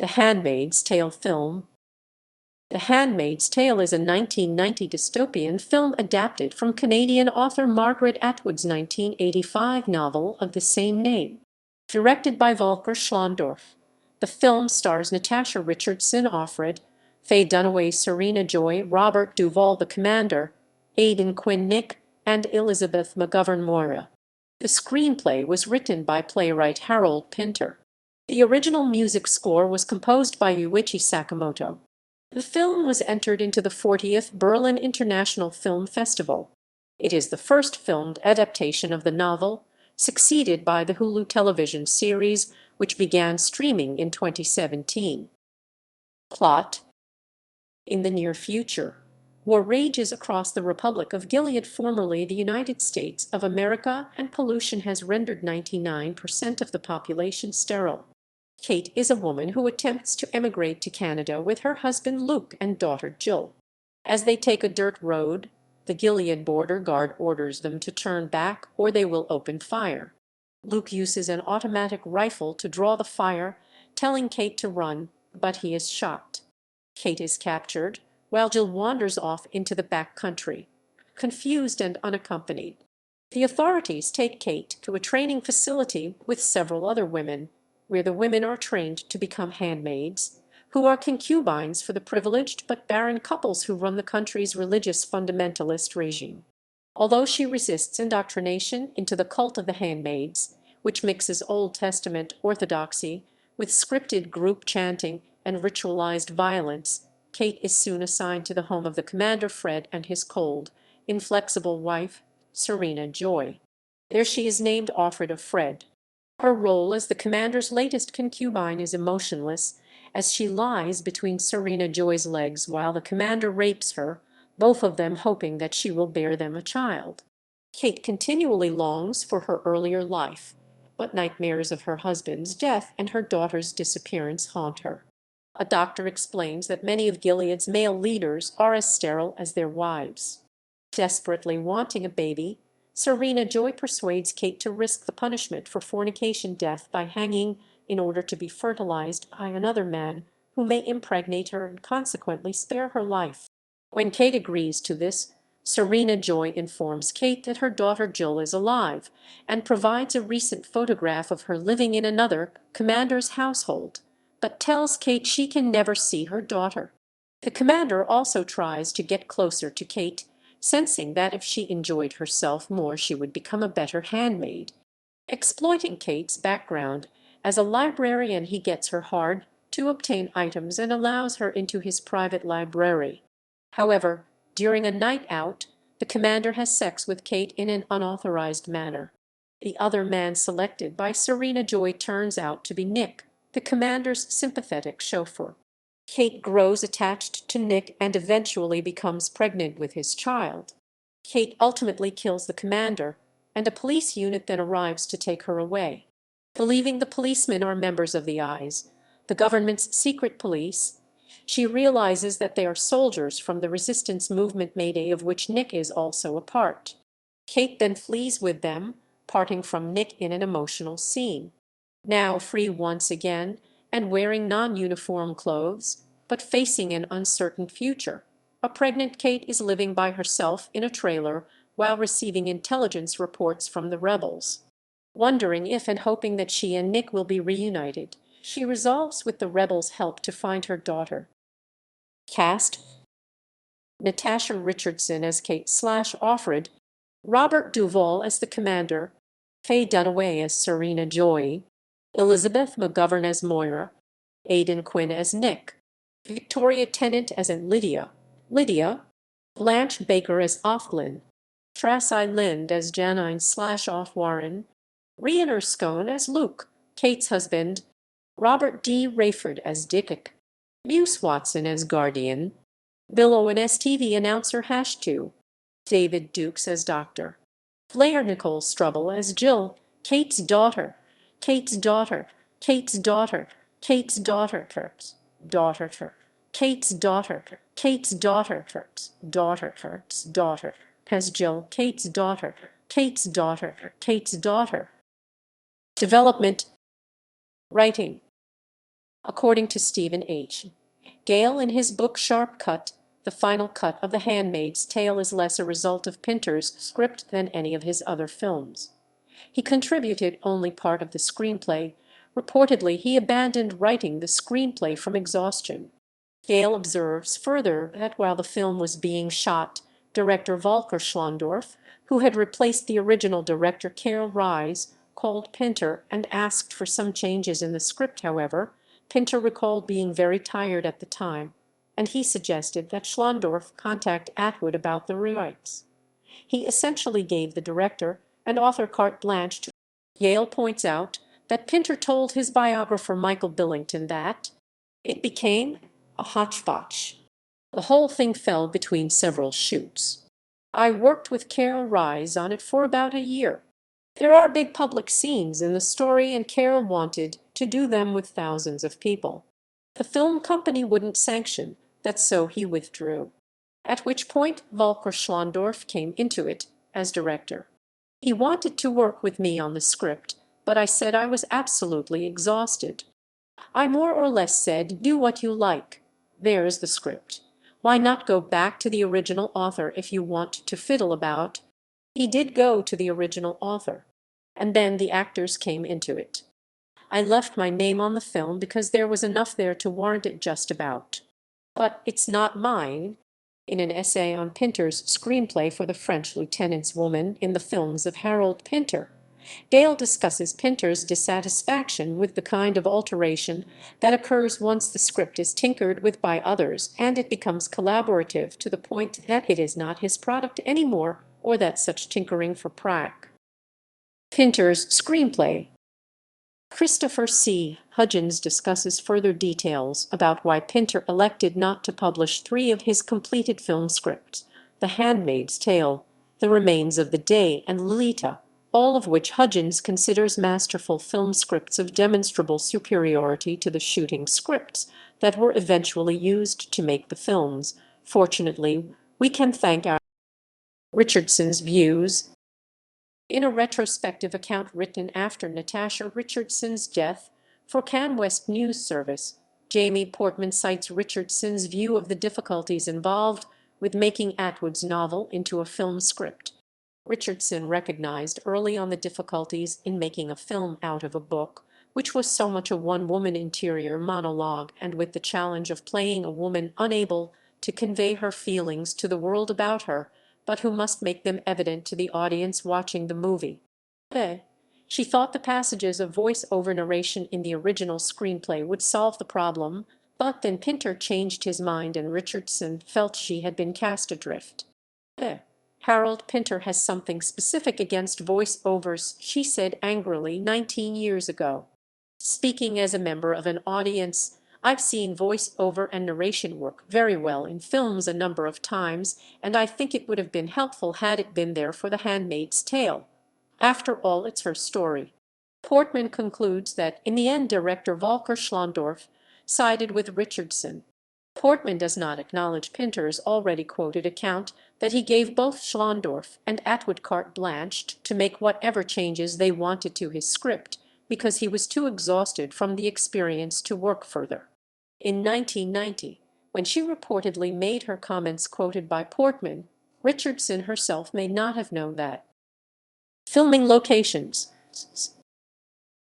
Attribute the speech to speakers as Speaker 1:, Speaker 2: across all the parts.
Speaker 1: The Handmaid's Tale film. The Handmaid's Tale is a 1990 dystopian film adapted from Canadian author Margaret Atwood's 1985 novel of the same name. Directed by Volker Schlöndorff, the film stars Natasha Richardson Offred, Faye Dunaway Serena Joy, Robert Duvall the Commander, Aidan Quinn Nick, and Elizabeth McGovern Moira. The screenplay was written by playwright Harold Pinter. The original music score was composed by Ryuichi Sakamoto. The film was entered into the 40th Berlin International Film Festival. It is the first filmed adaptation of the novel, succeeded by the Hulu television series, which began streaming in 2017. Plot: in the near future, war rages across the Republic of Gilead, formerly the United States of America, and pollution has rendered 99% of the population sterile. Kate is a woman who attempts to emigrate to Canada with her husband Luke and daughter Jill. As they take a dirt road, the Gilead border guard orders them to turn back or they will open fire. Luke uses an automatic rifle to draw the fire, telling Kate to run, but he is shot. Kate is captured, while Jill wanders off into the back country, confused and unaccompanied. The authorities take Kate to a training facility with several other women, where the women are trained to become handmaids, who are concubines for the privileged but barren couples who run the country's religious fundamentalist regime. Although she resists indoctrination into the cult of the handmaids, which mixes Old Testament orthodoxy with scripted group chanting and ritualized violence, Kate is soon assigned to the home of the commander Fred and his cold, inflexible wife, Serena Joy. There she is named Offred of Fred. Her role as the commander's latest concubine is emotionless, as she lies between Serena Joy's legs while the commander rapes her, both of them hoping that she will bear them a child. Kate continually longs for her earlier life, but nightmares of her husband's death and her daughter's disappearance haunt her. A doctor explains that many of Gilead's male leaders are as sterile as their wives. Desperately wanting a baby, Serena Joy persuades Kate to risk the punishment for fornication death by hanging in order to be fertilized by another man who may impregnate her and consequently spare her life. When Kate agrees to this, Serena Joy informs Kate that her daughter Jill is alive and provides a recent photograph of her living in another commander's household, but tells Kate she can never see her daughter. The commander also tries to get closer to Kate, sensing that if she enjoyed herself more she would become a better handmaid. Exploiting Kate's background as a librarian, he gets her hard to obtain items and allows her into his private library. However, during a night out, the commander has sex with Kate in an unauthorized manner. The other man selected by Serena Joy turns out to be Nick, the commander's sympathetic chauffeur. Kate grows attached to Nick and eventually becomes pregnant with his child. Kate ultimately kills the commander, and a police unit then arrives to take her away. Believing the policemen are members of the Eyes, the government's secret police, she realizes that they are soldiers from the resistance movement Mayday, of which Nick is also a part. Kate then flees with them, parting from Nick in an emotional scene. Now free once again, and wearing non-uniform clothes, but facing an uncertain future, a pregnant Kate is living by herself in a trailer while receiving intelligence reports from the rebels. Wondering if and hoping that she and Nick will be reunited, she resolves with the rebels' help to find her daughter. Cast: Natasha Richardson as Kate/Offred, Robert Duvall as the commander, Faye Dunaway as Serena Joy, Elizabeth McGovern as Moira, Aidan Quinn as Nick, Victoria Tennant as Lydia, Blanche Baker as Offlin, Tracy Lind as Janine/Offwarren, Rhian Erskine as Luke, Kate's husband, Robert D. Rayford as Dick, Muse Watson as Guardian, Bill Owen as TV announcer #2, David Dukes as Doctor, Blair Nicole Strubble as Jill, Kate's daughter, Kate's daughter, Kate's daughter, Kate's daughter, daughter, Kate's daughter, Kate's daughter, daughter, as Jill, Kate's daughter, Kate's daughter, Kate's daughter. Development. Writing. According to Stephen H. Gale in his book Sharp Cut, the final cut of The Handmaid's Tale is less a result of Pinter's script than any of his other films. He contributed only part of the screenplay. Reportedly, he abandoned writing the screenplay from exhaustion. Gale observes further that while the film was being shot, director Volker Schlöndorff, who had replaced the original director Carol Rise, called Pinter and asked for some changes in the script. However, Pinter recalled being very tired at the time, and he suggested that Schlöndorff contact Atwood about the rewrites. He essentially gave the director and author carte blanche to. Yale points out that Pinter told his biographer Michael Billington that it became a hodgepodge. The whole thing fell between several shoots. I worked with Carol Rise on it for about a year. There are big public scenes in the story, and Carol wanted to do them with thousands of people. The film company wouldn't sanction that, so he withdrew. At which point Volker Schlöndorff came into it as director. He wanted to work with me on the script, but I said I was absolutely exhausted. I more or less said, do what you like. There's the script. Why not go back to the original author if you want to fiddle about? He did go to the original author. And then the actors came into it. I left my name on the film because there was enough there to warrant it just about. But it's not mine. In an essay on Pinter's screenplay for The French Lieutenant's Woman in the Films of Harold Pinter, Gale discusses Pinter's dissatisfaction with the kind of alteration that occurs once the script is tinkered with by others and it becomes collaborative to the point that it is not his product anymore, or that such tinkering for prac. Pinter's screenplay. Christopher C. Hudgens discusses further details about why Pinter elected not to publish 3 of his completed film scripts, The Handmaid's Tale, The Remains of the Day, and Lolita, all of which Hudgens considers masterful film scripts of demonstrable superiority to the shooting scripts that were eventually used to make the films. Fortunately, we can thank our Richardson's views. In a retrospective account written after Natasha Richardson's death for CanWest News Service, Jamie Portman cites Richardson's view of the difficulties involved with making Atwood's novel into a film script. Richardson recognized early on the difficulties in making a film out of a book, which was so much a one-woman interior monologue, and with the challenge of playing a woman unable to convey her feelings to the world about her, but who must make them evident to the audience watching the movie. She thought the passages of voice-over narration in the original screenplay would solve the problem, but then Pinter changed his mind and Richardson felt she had been cast adrift. Harold Pinter has something specific against voice-overs, she said angrily 19 years ago. Speaking as a member of an audience, I've seen voice-over and narration work very well in films a number of times, and I think it would have been helpful had it been there for The Handmaid's Tale. After all, it's her story. Portman concludes that, in the end, director Volker Schlöndorff sided with Richardson. Portman does not acknowledge Pinter's already quoted account that he gave both Schlöndorff and Atwood carte blanche to make whatever changes they wanted to his script, because he was too exhausted from the experience to work further. In 1990, when she reportedly made her comments quoted by Portman, Richardson herself may not have known that. Filming locations.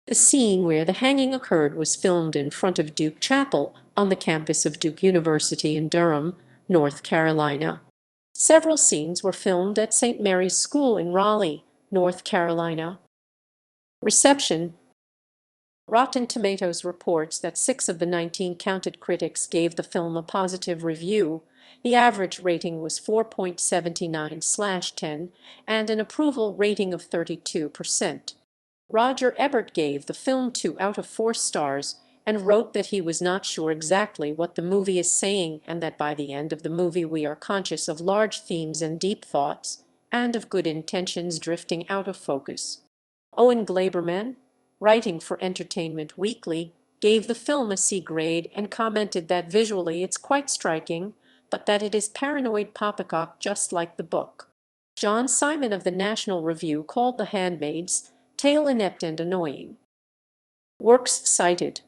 Speaker 1: The scene where the hanging occurred was filmed in front of Duke Chapel on the campus of Duke University in Durham, North Carolina. Several scenes were filmed at St. Mary's School in Raleigh, North Carolina. Reception. Rotten Tomatoes reports that 6 of the 19 counted critics gave the film a positive review. The average rating was 4.79/10 and an approval rating of 32%. Roger Ebert gave the film 2 out of 4 stars and wrote that he was not sure exactly what the movie is saying, and that by the end of the movie we are conscious of large themes and deep thoughts, and of good intentions drifting out of focus. Owen Gleiberman, writing for Entertainment Weekly, gave the film a C grade and commented that visually it's quite striking, but that it is paranoid poppycock just like the book. John Simon of the National Review called The Handmaid's Tale inept and annoying. Works cited.